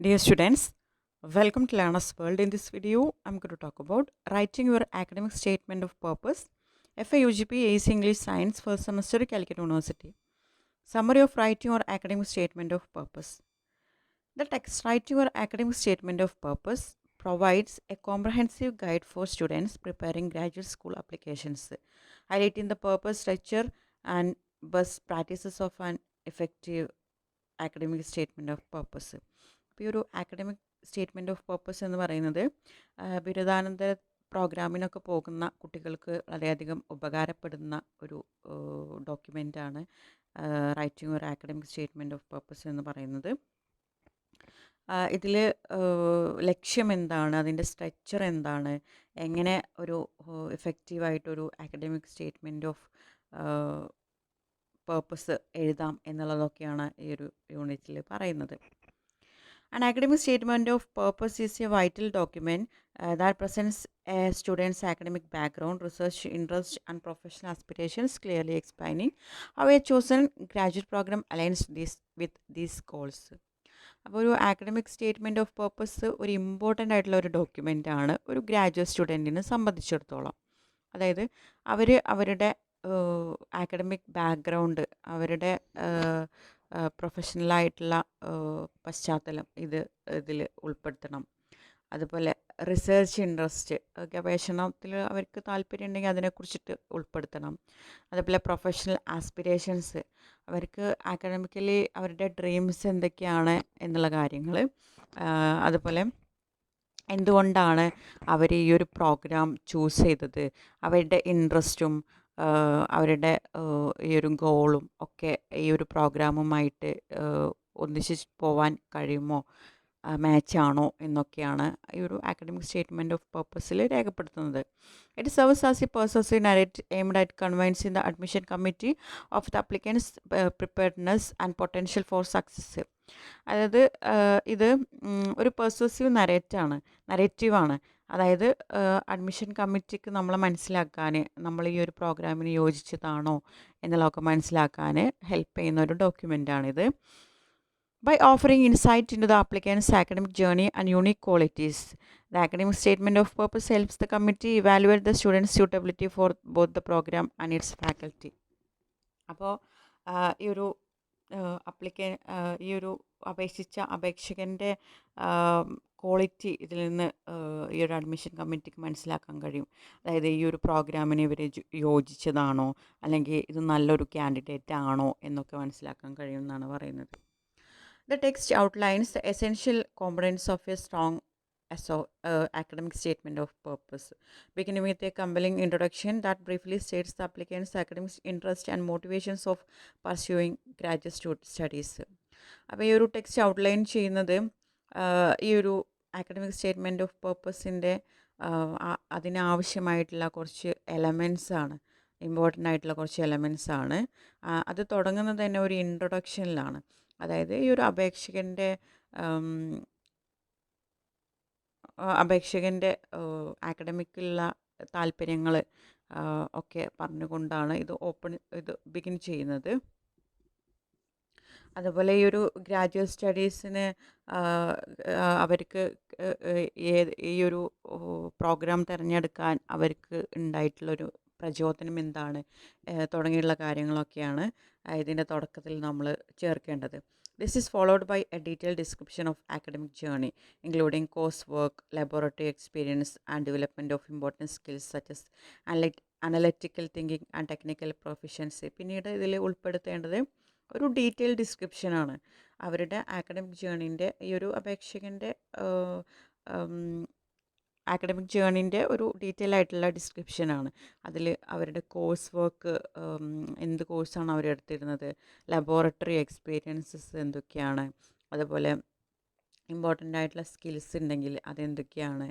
Dear students, welcome to Learner's World. In this video, I'm going to talk about writing your academic statement of purpose, FAUGP AC English Science First Semester, Calicut University. Summary of writing your academic statement of purpose. The text writing your academic statement of purpose provides a comprehensive guide for students preparing graduate school applications, highlighting the purpose, structure, and best practices of an effective academic statement of purpose. അപ്പോൾ ഈ ഒരു ആക്കഡമിക് statement of purpose എന്ന് പറയുന്നത് ബിരുദാനന്തര പ്രോഗ്രാമിനൊക്കെ പോകുന്ന കുട്ടികൾക്ക് വളരെയധികം ഉപകാരപ്പെടുന്ന ഒരു ഡോക്യുമെൻ്റാണ് റൈറ്റിംഗ് ഒരു ആക്കഡമിക് സ്റ്റേറ്റ്മെൻറ്റ് ഓഫ് പർപ്പസ് എന്ന് പറയുന്നത്. ഇതിൽ ലക്ഷ്യം എന്താണ്, അതിൻ്റെ സ്ട്രക്ചർ എന്താണ്, എങ്ങനെ ഒരു എഫക്റ്റീവായിട്ടൊരു ആക്കഡമിക് സ്റ്റേറ്റ്മെൻറ്റ് ഓഫ് പർപ്പസ് എഴുതാം എന്നുള്ളതൊക്കെയാണ് ഈ ഒരു യൂണിറ്റിൽ പറയുന്നത്. An academic statement of purpose is a vital document that presents a student's academic background, research interests, and professional aspirations, clearly explaining how a chosen graduate program aligns with these goals. അപ്പോൾ ഒരു ആക്കഡമിക് statement of purpose ഒരു important ആയിട്ടുള്ള ഒരു document ആണ് ഒരു graduate സ്റ്റുഡൻറ്റിനെ സംബന്ധിച്ചിടത്തോളം. അതായത് അവരുടെ ആക്കഡമിക് ബാക്ക്ഗ്രൗണ്ട്, അവരുടെ പ്രൊഫഷണലായിട്ടുള്ള പശ്ചാത്തലം ഇതിൽ ഉൾപ്പെടുത്തണം. അതുപോലെ റിസർച്ച് ഇൻട്രസ്റ്റ്, ഗവേഷണത്തിൽ അവർക്ക് താല്പര്യം ഉണ്ടെങ്കിൽ അതിനെക്കുറിച്ചിട്ട് ഉൾപ്പെടുത്തണം. അതുപോലെ പ്രൊഫഷണൽ ആസ്പിരേഷൻസ്, അവർക്ക് അക്കാഡമിക്കലി അവരുടെ ഡ്രീംസ് എന്തൊക്കെയാണ് എന്നുള്ള കാര്യങ്ങൾ, അതുപോലെ എന്തുകൊണ്ടാണ് അവർ ഈ ഒരു പ്രോഗ്രാം ചൂസ് ചെയ്തത്, അവരുടെ ഇൻട്രസ്റ്റും അവരുടെ ഈ ഒരു ഗോളും ഒക്കെ ഈ ഒരു പ്രോഗ്രാമുമായിട്ട് ഒന്നിച്ച് പോവാൻ കഴിയുമോ, മാച്ചാണോ എന്നൊക്കെയാണ് ഈ ഒരു ആക്കഡമിക് സ്റ്റേറ്റ്മെൻറ്റ് ഓഫ് പർപ്പസിൽ രേഖപ്പെടുത്തുന്നത്. It serves as a persuasive narrative aimed at convincing the admission committee of the applicant's preparedness and potential for success. അതായത് ഇത് ഒരു പെർസസീവ് നരേറ്റീവാണ്. അതായത് അഡ്മിഷൻ കമ്മിറ്റിക്ക് നമ്മളെ മനസ്സിലാക്കാൻ, നമ്മൾ ഈ ഒരു പ്രോഗ്രാമിന് യോജിച്ചതാണോ എന്നുള്ളതൊക്കെ മനസ്സിലാക്കാൻ ഹെൽപ്പ് ചെയ്യുന്ന ഒരു ഡോക്യുമെൻ്റാണിത്. By offering insight into the applicant's academic journey and unique qualities, the academic statement of purpose helps the committee evaluate the student's suitability for both the program and its faculty. അപ്പോൾ ഈ ഒരു ഈ ഒരു അപേക്ഷകൻ്റെ quality ഇതിൽ നിന്ന് ഈ ഒരു admission കമ്മിറ്റിക്ക് മനസ്സിലാക്കാൻ കഴിയും. അതായത് ഈ ഒരു പ്രോഗ്രാമിന് ഇവർ യോജിച്ചതാണോ, അല്ലെങ്കിൽ ഇത് നല്ലൊരു കാൻഡിഡേറ്റ് ആണോ എന്നൊക്കെ മനസ്സിലാക്കാൻ കഴിയുമെന്നാണ് പറയുന്നത്. The text outlines the essential components of a strong academic statement of purpose, beginning with a compelling introduction that briefly states the applicant's academic interest and motivations of pursuing graduate studies. അപ്പോൾ ഈ ഒരു text outline ചെയ്യുന്നത് ഈ ഒരു ആക്കഡമിക് statement of പർപ്പസിൻ്റെ അതിനാവശ്യമായിട്ടുള്ള കുറച്ച് എലമെൻസാണ്, important ആയിട്ടുള്ള കുറച്ച് എലമെൻസാണ്. അത് തുടങ്ങുന്നത് തന്നെ ഒരു ഇൻട്രൊഡക്ഷനിലാണ്. അതായത് ഈ ഒരു അപേക്ഷകൻ്റെ ആക്കഡമിക്കിലുള്ള താല്പര്യങ്ങൾ ഒക്കെ പറഞ്ഞുകൊണ്ടാണ് ഇത് ബിഗിൻ ചെയ്യുന്നത്. അതുപോലെ ഈ ഒരു ഗ്രാജുവേറ്റ് സ്റ്റഡീസിന് അവർക്ക് ഈ ഒരു പ്രോഗ്രാം തിരഞ്ഞെടുക്കാൻ അവർക്ക് ഉണ്ടായിട്ടുള്ളൊരു പ്രചോദനം എന്താണ് തുടങ്ങിയുള്ള കാര്യങ്ങളൊക്കെയാണ് ഇതിൻ്റെ തുടക്കത്തിൽ നമ്മൾ ചേർക്കേണ്ടത്. This is followed by a detailed description of academic journey, including coursework, laboratory experience, and development of important skills such as analytical thinking and technical proficiency. പിന്നീട് ഇതിൽ ഉൾപ്പെടുത്തേണ്ടത് ഒരു ഡീറ്റെയിൽ ഡിസ്ക്രിപ്ഷനാണ്. അവരുടെ ആക്കഡമിക് ജേർണീൻ്റെ, ഈ ഒരു അപേക്ഷകൻ്റെ ആക്കഡമിക് ജേർണീൻ്റെ ഒരു ഡീറ്റെയിൽ ആയിട്ടുള്ള ഡിസ്ക്രിപ്ഷനാണ്. അതിൽ അവരുടെ കോഴ്സ് വർക്ക്, എന്ത് കോഴ്സാണ് അവരെടുത്തിരുന്നത്, ലബോറട്ടറി എക്സ്പീരിയൻസസ് എന്തൊക്കെയാണ്, അതുപോലെ ഇമ്പോർട്ടൻ്റ് ആയിട്ടുള്ള സ്കിൽസ് ഉണ്ടെങ്കിൽ അതെന്തൊക്കെയാണ്,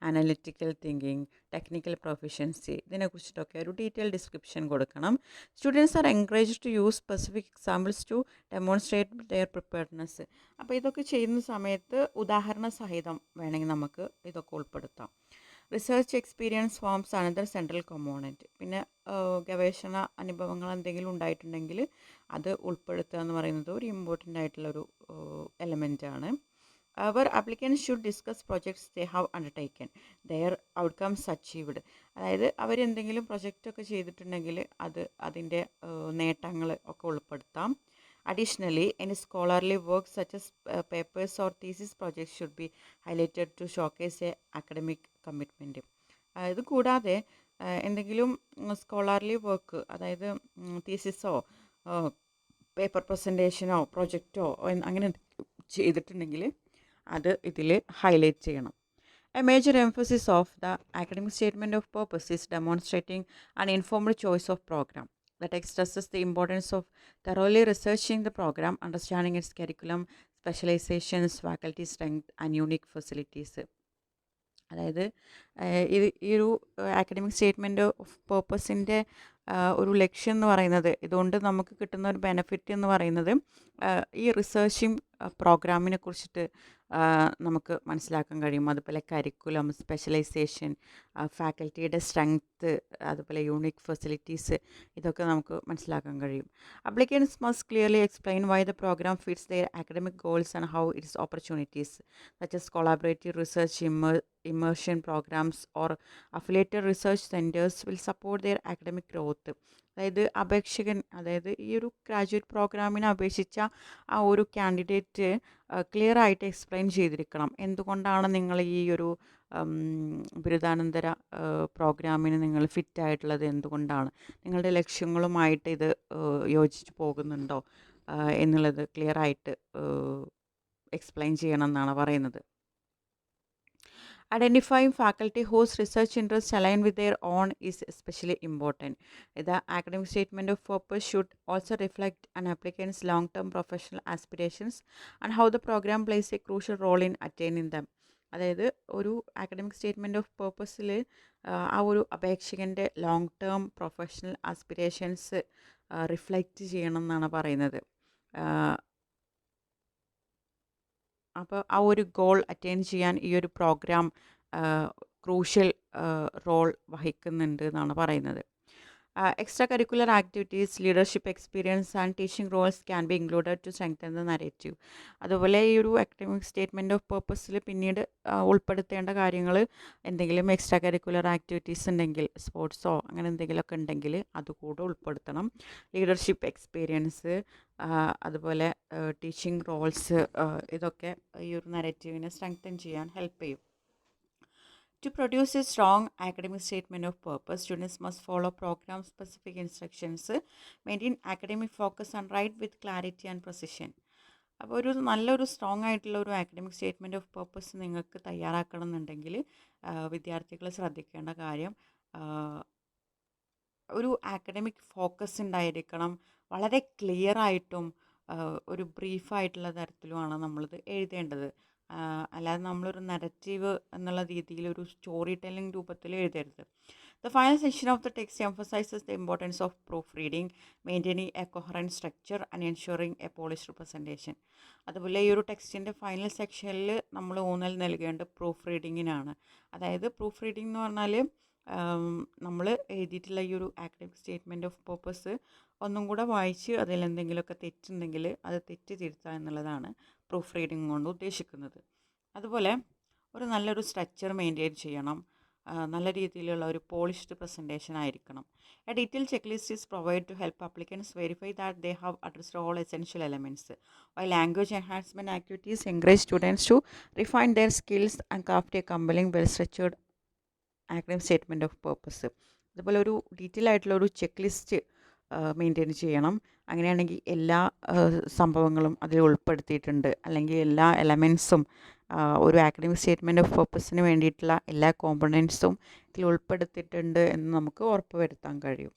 അനലിറ്റിക്കൽ തിങ്കിങ്, ടെക്നിക്കൽ പ്രൊഫിഷ്യൻസി, ഇതിനെക്കുറിച്ചിട്ടൊക്കെ ഒരു ഡീറ്റെയിൽ ഡിസ്ക്രിപ്ഷൻ കൊടുക്കണം. Students are encouraged to use specific examples to demonstrate their preparedness. അപ്പോൾ ഇതൊക്കെ ചെയ്യുന്ന സമയത്ത് ഉദാഹരണ സഹിതം വേണമെങ്കിൽ നമുക്ക് ഇതൊക്കെ ഉൾപ്പെടുത്താം. Research experience forms another central component. പിന്നെ ഗവേഷണ അനുഭവങ്ങൾ എന്തെങ്കിലും ഉണ്ടായിട്ടുണ്ടെങ്കിൽ അത് ഉൾപ്പെടുത്തുക എന്ന് പറയുന്നത് ഒരു ഇമ്പോർട്ടൻ്റ് ആയിട്ടുള്ളൊരു എലമെൻറ്റാണ്. Our applicants should discuss projects they have undertaken, their outcomes achieved. അതായത് അവരെന്തെങ്കിലും പ്രൊജക്റ്റൊക്കെ ചെയ്തിട്ടുണ്ടെങ്കിൽ അതിൻ്റെ നേട്ടങ്ങൾ ഒക്കെ ഉൾപ്പെടുത്താം. Additionally, any scholarly work such as papers or thesis projects should be highlighted to showcase a academic commitment. ഇത് കൂടാതെ എന്തെങ്കിലും സ്കോളർലി വർക്ക്, അതായത് തീസിസോ പേപ്പർ പ്രസൻറ്റേഷനോ പ്രൊജക്റ്റോ അങ്ങനെ ചെയ്തിട്ടുണ്ടെങ്കിൽ അത് ഇതിൽ ഹൈലൈറ്റ് ചെയ്യണം. A major emphasis of the academic statement of purpose is demonstrating an informed choice of program. The text stresses the importance of thoroughly researching the program, understanding its curriculum, specializations, faculty strength, and unique facilities. അതായത് ഈ ഒരു ആക്കഡമിക് statement of പേർപ്പസിൻ്റെ ഒരു ലക്ഷ്യം എന്ന് പറയുന്നത്, ഇതുകൊണ്ട് നമുക്ക് കിട്ടുന്ന ഒരു ബെനഫിറ്റ് എന്ന് പറയുന്നത് ഈ റിസർച്ചിങ് പ്രോഗ്രാമിനെ കുറിച്ചിട്ട് നമുക്ക് മനസ്സിലാക്കാൻ കഴിയും. അതുപോലെ കരിക്കുലം, സ്പെഷ്യലൈസേഷൻ, ഫാക്കൽറ്റിയുടെ സ്ട്രെങ്ത്ത്, അതുപോലെ യൂണിക് ഫെസിലിറ്റീസ്, ഇതൊക്കെ നമുക്ക് മനസ്സിലാക്കാൻ കഴിയും. Applicants must clearly explain why the program fits their academic goals and how its opportunities such as collaborative research, immersion programs or affiliated research centers will support their academic growth. അതായത് ഈ ഒരു graduate പ്രോഗ്രാമിനെ അപേക്ഷിച്ച ആ ഒരു candidate clear ആയിട്ട് explain ചെയ്തിരിക്കണം, എന്തുകൊണ്ടാണ് നിങ്ങൾ ഈ ഒരു ബിരുദാനന്തര പ്രോഗ്രാമിന് നിങ്ങൾ ഫിറ്റ് ആയിട്ടുള്ളത്, എന്തുകൊണ്ടാണ് നിങ്ങളുടെ ലക്ഷ്യങ്ങളുമായിട്ട് ഇത് യോജിച്ച് പോകുന്നുണ്ടോ എന്നുള്ളത് ക്ലിയർ ആയിട്ട് എക്സ്പ്ലെയിൻ ചെയ്യണം എന്നാണ് പറയുന്നത്. Identifying faculty whose research interests align with their own is especially important. The academic statement of purpose should also reflect an applicant's long-term professional aspirations and how the program plays a crucial role in attaining them. അതായത് ഒരു ആക്കഡമിക് statement of പേർപ്പസിൽ ആ ഒരു അപേക്ഷകൻ്റെ long term professional aspirations reflect ചെയ്യണം എന്നാണ് പറയുന്നത്. അപ്പോൾ ആ ഒരു ഗോൾ അറ്റൈൻ ചെയ്യാൻ ഈ ഒരു പ്രോഗ്രാം ക്രൂഷ്യൽ റോൾ വഹിക്കുന്നുണ്ട് എന്നാണ് പറയുന്നത്. Extra curricular activities, leadership experience and teaching roles can be included to strengthen the narrative. അതുപോലെ ഈ ഒരു അക്കാഡമിക് സ്റ്റേറ്റ്മെൻറ്റ് ഓഫ് പേർപ്പസിൽ പിന്നീട് ഉൾപ്പെടുത്തേണ്ട കാര്യങ്ങൾ, എന്തെങ്കിലും എക്സ്ട്രാ കരിക്കുലർ ആക്ടിവിറ്റീസ് ഉണ്ടെങ്കിൽ, സ്പോർട്സോ അങ്ങനെ എന്തെങ്കിലുമൊക്കെ ഉണ്ടെങ്കിൽ അതുകൂടെ ഉൾപ്പെടുത്തണം. ലീഡർഷിപ്പ് എക്സ്പീരിയൻസ്, അതുപോലെ ടീച്ചിങ് റോൾസ്, ഇതൊക്കെ ഈ ഒരു നരേറ്റീവിനെ സ്ട്രെങ്തൻ ചെയ്യാൻ ഹെൽപ്പ് ചെയ്യും. To produce a strong academic statement of purpose, students must follow program-specific instructions, maintain academic focus, and write with clarity and precision. അപ്പോൾ ഒരു നല്ലൊരു സ്ട്രോങ് ആയിട്ടുള്ള ഒരു ആക്കഡമിക് സ്റ്റേറ്റ്മെൻറ്റ് ഓഫ് പേർപ്പസ് നിങ്ങൾക്ക് തയ്യാറാക്കണം എന്നുണ്ടെങ്കിൽ വിദ്യാർത്ഥികൾ ശ്രദ്ധിക്കേണ്ട കാര്യം, ഒരു ആക്കഡമിക് ഫോക്കസ് ഉണ്ടായിരിക്കണം. വളരെ ക്ലിയർ ആയിട്ടും ഒരു ബ്രീഫായിട്ടുള്ള തരത്തിലുമാണ് നമ്മളിത് എഴുതേണ്ടത്. അല്ലാതെ നമ്മളൊരു നരറ്റീവ് എന്നുള്ള രീതിയിൽ ഒരു സ്റ്റോറി ടെല്ലിംഗ് രൂപത്തിൽ എഴുതരുത്. The final section of the text emphasizes the importance of proofreading, maintaining a coherent structure and ensuring a polished representation. അതുപോലെ ഈ ഒരു ടെക്സ്റ്റിൻ്റെ ഫൈനൽ സെക്ഷനിൽ നമ്മൾ ഊന്നൽ നൽകേണ്ടത് പ്രൂഫ് റീഡിങ്ങിനാണ്. അതായത് പ്രൂഫ് റീഡിംഗ് എന്ന് പറഞ്ഞാൽ നമ്മൾ എഴുതിയിട്ടുള്ള ഈ ഒരു ആക്കഡമിക് സ്റ്റേറ്റ്മെൻറ്റ് ഓഫ് പേർപ്പസ് ഒന്നും കൂടെ വായിച്ച് അതിലെന്തെങ്കിലുമൊക്കെ തെറ്റുണ്ടെങ്കിൽ അത് തെറ്റ് തിരുത്തുക എന്നുള്ളതാണ് പ്രൂഫ് റീഡിംഗ് കൊണ്ട് ഉദ്ദേശിക്കുന്നത്. അതുപോലെ ഒരു നല്ലൊരു സ്ട്രക്ചർ മെയിൻറ്റെയിൻ ചെയ്യണം, നല്ല രീതിയിലുള്ള ഒരു പോളിഷ്ഡ് പ്രസൻറ്റേഷൻ ആയിരിക്കണം. A detail check list is provide to help applicants verify that they have addressed all essential elements. While language enhancement activities encourage students to refine their skills and craft a compelling well structured academic statement of purpose. അതുപോലെ ഒരു detail ആയിട്ടുള്ള ഒരു check list maintain ചെയ്യണം. അങ്ങനെയാണെങ്കിൽ എല്ലാ സംഭവങ്ങളും അതിൽ ഉൾപ്പെടുത്തിയിട്ടുണ്ട്, അല്ലെങ്കിൽ എല്ലാ എലമെൻസും ഒരു ആക്കഡമിക് സ്റ്റേറ്റ്മെൻറ്റ് ഓഫ് പേർപ്പസിന് വേണ്ടിയിട്ടുള്ള എല്ലാ കോമ്പണൻസും ഇതിൽ ഉൾപ്പെടുത്തിയിട്ടുണ്ട് എന്ന് നമുക്ക് ഉറപ്പ് വരുത്താൻ കഴിയും.